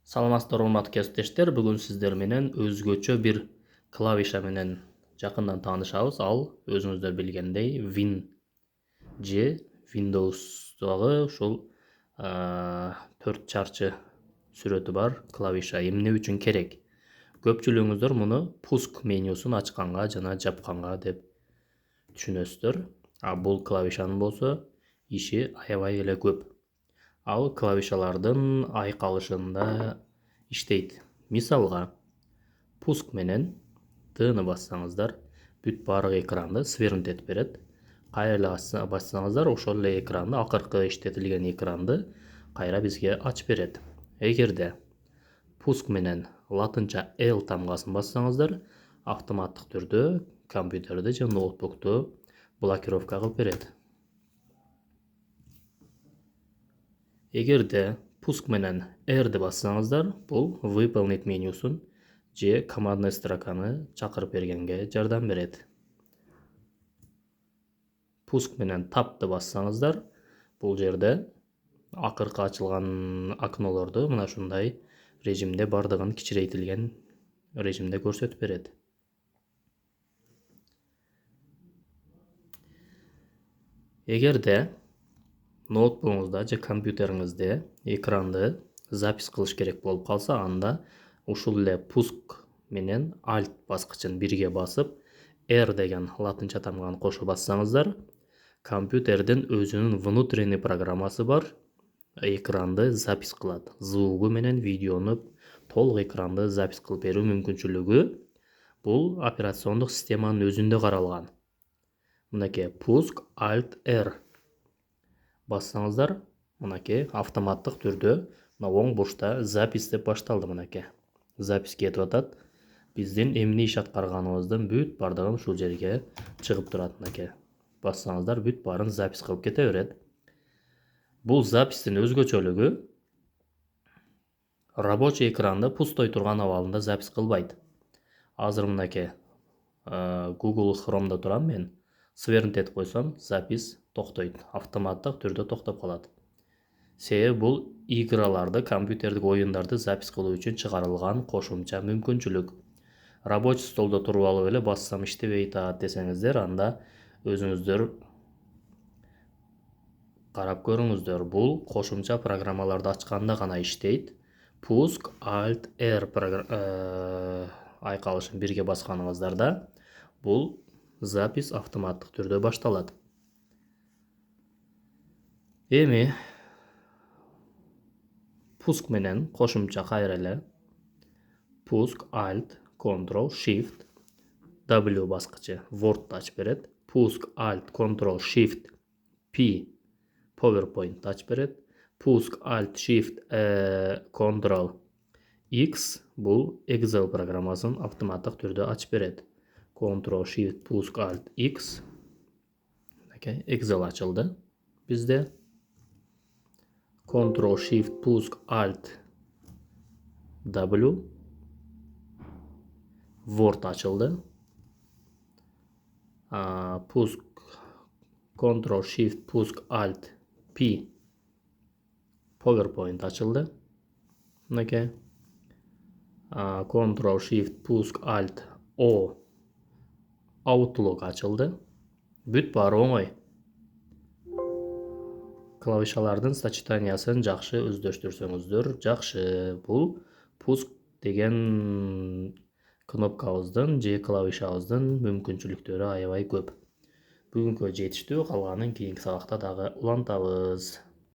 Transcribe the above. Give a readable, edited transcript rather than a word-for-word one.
Саламатсыздар урматтуу кесиптештер, бүгүн сиздер менен өзгөчө бир клавиша менен жакындан таанышабыз. Ал өзүңүздөр билгендей Win же Windows'дагы ушул 4 чарчы сүрөтү бар клавиша эмне үчүн керек? Көпчүлүгүңүздөр муну пуск менюсун ачканга жана жапканга деп түшүнөсүздөр. А бул клавишанын болсо иши аябай эле көп. Ал клавишалардын айкалышында иштейт. Мисалга, пуск менен Т-ны бассаңыздар, бүт баарык экранды свернуть этип берет. Кайра эле бассаңыздар, ошол эле экранды, акыркы иштетилген экранды кайра бизге ачып берет. Эгерде пуск менен латынча L тамгасын бассаңыздар, автоматтык түрдө компьютерди же ноутбукту блокировка кылып берет. Эгерде пуск менен R-ди бассаңыздар, бул выполнить менюсун же командный строканы чакырып бергенге жардам берет. Пуск менен Tab'ды бассаңыздар, бул жерде акыркы ачылган окнолорду мына ушундай режимде бардыгын кичирейтилген режимде көрсөтүп берет. Эгерде ноутбугуңузда же компьютериңизде экранды запись кылыш керек болуп калса, анда ушул эле пуск менен Alt баскычын бирге басып, R деген латынча тамганы кошо бассаңыздар, компьютердин өзүнүн внутренний программасы бар, экранды запись кылат. Звугу менен видеону толук экранды запись кылып берүү мүмкүнчүлүгү бул операциондук системанын өзүндө каралган. Мынакей пуск Alt R бассаңыздар, мынакей автоматтык түрдө мына оң бурчта запись деп башталды. Мынакей запись кетип атат. Биздин эмне иш аткарганыбыздын бүт бардыгын ушул жерге чыгып турат. Мынакей бассаңыздар, бүт баарын запись кылып кете берет. Бул запистин өзгөчөлүгү рабочий экранды пустой турган абалында запись кылбайт. Азыр мынакей Google Chrome'да турам мен. Свернуть этип койсом, запись токтойт. Автоматтык түрдө токтоп калат. Себеби бул играларды, компьютердик оюндарды запись кылуу үчүн чыгарылган кошумча мүмкүнчүлүк. Рабочий столдо туруп алып эле бассам иштебей атат десеңиздер, анда өзүңүздөр карап көрүңүздөр. Бул кошумча программаларды ачканда гана иштейт. Пуск Alt R айкалышын бирге басканыңыздарда бул запись автоматтык түрдө башталат. Эми пуск менен кошумча кайра эле пуск Alt Ctrl Shift W баскычы Word'ду ачып берет. Пуск Alt Ctrl Shift P PowerPoint ачып берет. Пуск Alt Shift Ctrl X бул Excel программасын автоматтык түрдө ачып берет. Ctrl Shift пуск Alt X. Excel ачылды бизде. Ctrl Shift пуск Alt W. Word ачылды. Пуск Ctrl Shift пуск Alt P PowerPoint ачылды. Мынакей. Ctrl Shift пуск Alt O Outlook ачылды. Бүт баары оңой. Клавишалардын сочетаниясын жакшы өздөштүрсөңүздөр жакшы. Бул пуск деген кнопкабыздын же клавишабыздын мүмкүнчүлүктөрү аябай көп. Бүгүнкү жетиштүү, калганын кийинки сабакта дагы улантабыз.